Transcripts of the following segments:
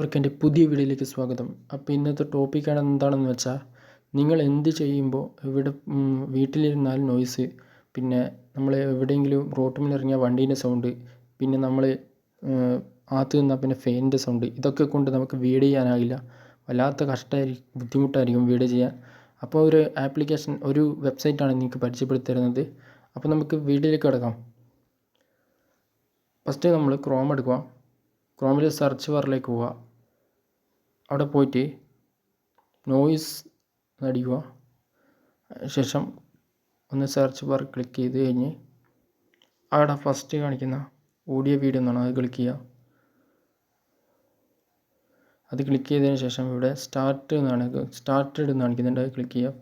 അവർക്ക് എൻ്റെ പുതിയ വീഡിയോയിലേക്ക് സ്വാഗതം. അപ്പോൾ ഇന്നത്തെ ടോപ്പിക്കാണ് എന്താണെന്ന് വെച്ചാൽ, നിങ്ങൾ എന്ത് ചെയ്യുമ്പോൾ വീട്ടിലിരുന്നാൽ നോയ്സ്, പിന്നെ നമ്മൾ എവിടെയെങ്കിലും റോട്ടിൽ ഇറങ്ങിയ വണ്ടീൻ്റെ സൗണ്ട്, പിന്നെ നമ്മൾ അകത്ത് നിന്നാൽ പിന്നെ ഫാനിൻ്റെ സൗണ്ട്, ഇതൊക്കെ കൊണ്ട് നമുക്ക് വീഡിയോ ചെയ്യാനാകില്ല. വല്ലാത്ത കഷ്ടമായിരിക്കും, ബുദ്ധിമുട്ടായിരിക്കും വീഡിയോ ചെയ്യാൻ. അപ്പോൾ ഒരു ആപ്ലിക്കേഷൻ, ഒരു വെബ്സൈറ്റാണ് നിങ്ങൾക്ക് പരിചയപ്പെടുത്തി തരുന്നത്. അപ്പോൾ നമുക്ക് വീഡിയോയിലേക്ക് കിടക്കാം. ഫസ്റ്റ് നമ്മൾ ക്രോം എടുക്കുക. ക്രോമിൽ സെർച്ച് ബാറിലേക്ക് പോവുക. അവിടെ പോയിട്ട് നോയ്സ് അടിക്കുക. ശേഷം ഒന്ന് സെർച്ച് ബാർ ക്ലിക്ക് ചെയ്ത് കഴിഞ്ഞ് അവിടെ ഫസ്റ്റ് കാണിക്കുന്ന ഓഡിയോ വീഡിയോ എന്നാണ്, അത് ക്ലിക്ക് ചെയ്യുക. അത് ക്ലിക്ക് ചെയ്തതിന് ശേഷം ഇവിടെ സ്റ്റാർട്ടഡ് എന്ന് കാണിക്കുന്നുണ്ട്, അത് ക്ലിക്ക് ചെയ്യുക.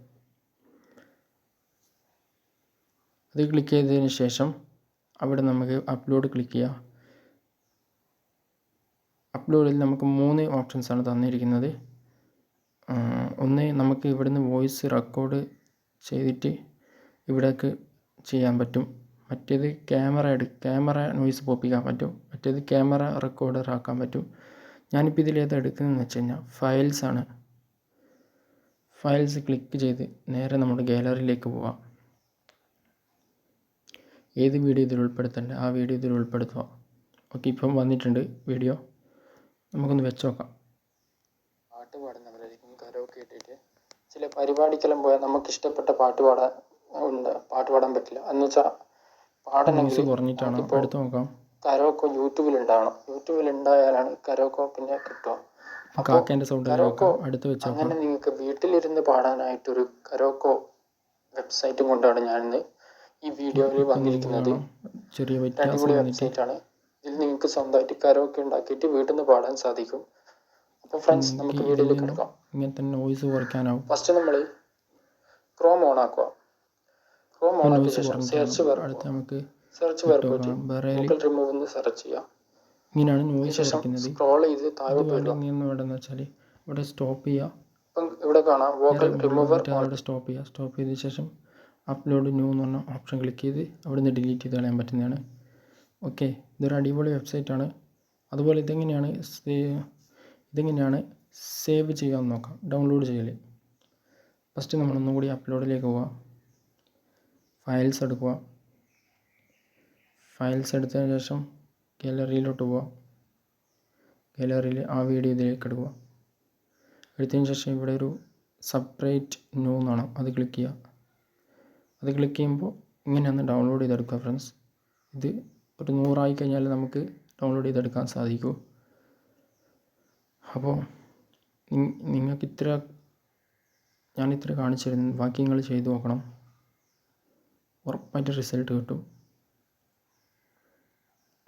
അത് ക്ലിക്ക് ചെയ്തതിന് ശേഷം അവിടെ നമുക്ക് അപ്ലോഡ് ക്ലിക്ക് ചെയ്യാം. അപ്ലോഡിൽ നമുക്ക് 3 ഓപ്ഷൻസാണ് തന്നിരിക്കുന്നത്. ഒന്ന്, നമുക്ക് ഇവിടുന്ന് വോയിസ് റെക്കോർഡ് ചെയ്തിട്ട് ഇവിടേക്ക് ചെയ്യാൻ പറ്റും. മറ്റേത് ക്യാമറ നോയ്സ് പോപ്പിക്കാൻ പറ്റും. മറ്റേത് ക്യാമറ റെക്കോർഡർ ആക്കാൻ പറ്റും. ഞാനിപ്പോൾ ഇതിലേത് എടുക്കുന്നതെന്ന് വെച്ച് കഴിഞ്ഞാൽ ഫയൽസാണ്. ഫയൽസ് ക്ലിക്ക് ചെയ്ത് നേരെ നമ്മുടെ ഗാലറിയിലേക്ക് പോവാം. ഏത് വീഡിയോ ഇതിൽ ഉൾപ്പെടുത്തേണ്ടത് ആ വീഡിയോ ഇതിൽ ഉൾപ്പെടുത്തുക. ഓക്കെ, ഇപ്പം വന്നിട്ടുണ്ട് വീഡിയോ. നമുക്കൊന്ന് വെച്ച് നോക്കാം. പാട്ട് പാടുന്നവരായിരിക്കും കരോക്കെ ഇട്ടിട്ട് ചില പരിപാടിക്കെല്ലാം പോയാൽ നമുക്ക് ഇഷ്ടപ്പെട്ട പാട്ട് പാടാൻ പറ്റില്ല എന്ന് വെച്ചാൽ നോയ്സ് കുറഞ്ഞിട്ടാണ്. എടുത്ത് നോക്കാം. കരോക്കെ യൂട്യൂബിലുണ്ടായാലാണ് കരോക്കെ പിന്നെ കിട്ടുക. കാക്കേൻ്റെ സൗണ്ട് അടുത്ത് വെച്ച് അങ്ങനെ നിങ്ങൾക്ക് വീട്ടിലിരുന്ന് പാടാനായിട്ടൊരു കരോക്കെ വെബ്സൈറ്റും കൊണ്ടാണ് ഞാനിന്ന് ഈ വീഡിയോയിൽ വന്നിരിക്കുന്നത്. ചെറിയ അടിപൊളി വെബ്സൈറ്റാണ്. ഇതിൽ നിങ്ങൾക്ക് സ്വന്തമായിട്ട് കരോക്കെ ഉണ്ടാക്കിയിട്ട് വീട്ടിൽ നിന്ന് പാടാൻ സാധിക്കും. അപ്പോൾ ഫ്രണ്ട്സ്, നമുക്ക് വീഡിയോയിലേക്ക് എടുക്കാം. ഇങ്ങനത്തെ നോയ്സ് കുറയ്ക്കാനാവും. ഫസ്റ്റ് നമ്മൾ ക്രോം ഓൺ ആക്കുക. ക്രോം ഓൺ ആക്കിയ ശേഷം സെർച്ച് ബാർ പോയിട്ട് ഗൂഗിൾ റിമൂവ് എന്ന് സെർച്ച് ചെയ്യുക. ഇങ്ങനെയാണ് നോയ്സ് കുറയ്ക്കുന്നത്. സ്ക്രോൾ ചെയ്ത് താഴോട്ട് വരിക. വേണ്ടെന്ന് വെച്ചാൽ ഇവിടെ സ്റ്റോപ്പ് ചെയ്യുക. ഇപ്പം ഇവിടെ കാണാം വോക്കൽ റിമൂവർ. അവിടെ സ്റ്റോപ്പ് ചെയ്യുക. സ്റ്റോപ്പ് ചെയ്ത ശേഷം അപ്ലോഡ് ന്യൂ എന്ന് പറഞ്ഞ ഓപ്ഷൻ ക്ലിക്ക് ചെയ്ത് അവിടെ നിന്ന് ഡിലീറ്റ് ചെയ്ത് കളയാൻ പറ്റുന്നതാണ്. ഓക്കെ, ഇതൊരു അടിപൊളി വെബ്സൈറ്റാണ്. അതുപോലെ ഇതെങ്ങനെയാണ് സേവ് ചെയ്യാമെന്ന് നോക്കാം. ഡൗൺലോഡ് ചെയ്യൽ. ഫസ്റ്റ് നമ്മളൊന്നും കൂടി അപ്ലോഡിലേക്ക് പോവുക. ഫയൽസ് എടുക്കുക. ഫയൽസ് എടുത്തതിന് ശേഷം ഗാലറിയിലോട്ട് പോവുക. ഗാലറിയിൽ ആ വീഡിയോ ഇതിലേക്ക് എടുക്കുക. എടുത്തതിന് ശേഷം ഇവിടെ ഒരു സെപ്പറേറ്റ് ന്യൂ എന്നാണ്, അത് ക്ലിക്ക് ചെയ്യുക. അത് ക്ലിക്ക് ചെയ്യുമ്പോൾ ഇങ്ങനെയാണ് ഡൗൺലോഡ് ചെയ്തെടുക്കുക ഫ്രണ്ട്സ്. ഇത് ഒരു 100 ആയി കഴിഞ്ഞാൽ നമുക്ക് ഡൗൺലോഡ് ചെയ്തെടുക്കാൻ സാധിക്കൂ. അപ്പോൾ നിങ്ങൾക്ക് ഞാനിത്ര കാണിച്ചു തരുന്നു. ബാക്കി നിങ്ങൾ ചെയ്ത് നോക്കണം. ഉറപ്പായിട്ട് റിസൾട്ട് കിട്ടും.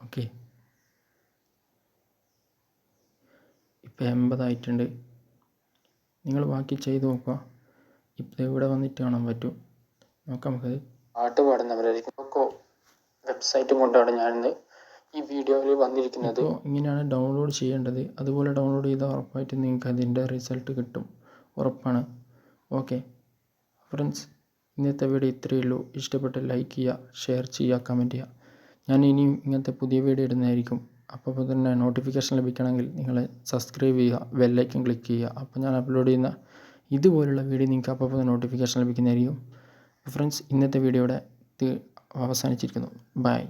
ഓക്കെ, ഇപ്പോൾ 80 ആയിട്ടുണ്ട്. നിങ്ങൾ ബാക്കി ചെയ്ത് നോക്കുക. ഇപ്പോൾ ഇവിടെ വന്നിട്ട് കാണാൻ പറ്റും. നോക്കാം നമുക്കത്. പാട്ട് പാടുന്നവരായിരിക്കും വെബ്സൈറ്റും കൊണ്ടാണ് ഞാനിന്ന് ഈ വീഡിയോയിൽ വന്നിരിക്കുന്നത്. ഇപ്പോൾ ഇങ്ങനെയാണ് ഡൗൺലോഡ് ചെയ്യേണ്ടത്. അതുപോലെ ഡൗൺലോഡ് ചെയ്താൽ ഉറപ്പായിട്ട് നിങ്ങൾക്ക് അതിൻ്റെ റിസൾട്ട് കിട്ടും, ഉറപ്പാണ്. ഓക്കെ ഫ്രണ്ട്സ്, ഇന്നത്തെ വീഡിയോ ഇത്രയേ ഉള്ളൂ. ഇഷ്ടപ്പെട്ട് ലൈക്ക് ചെയ്യുക, ഷെയർ ചെയ്യുക, കമൻറ്റ് ചെയ്യുക. ഞാൻ ഇനിയും ഇങ്ങനത്തെ പുതിയ വീഡിയോ ഇടുന്നതായിരിക്കും. അപ്പോൾ തന്നെ നോട്ടിഫിക്കേഷൻ ലഭിക്കണമെങ്കിൽ നിങ്ങൾ സബ്സ്ക്രൈബ് ചെയ്യുക, ബെല്ലൈക്കൺ ക്ലിക്ക് ചെയ്യുക. അപ്പോൾ ഞാൻ അപ്ലോഡ് ചെയ്യുന്ന ഇതുപോലുള്ള വീഡിയോ നിങ്ങൾക്ക് അപ്പോൾ നോട്ടിഫിക്കേഷൻ ലഭിക്കുന്നതായിരിക്കും. ഫ്രണ്ട്സ്, ഇന്നത്തെ വീഡിയോയുടെ അവസാനിച്ചിരിക്കുന്നു. ബൈ.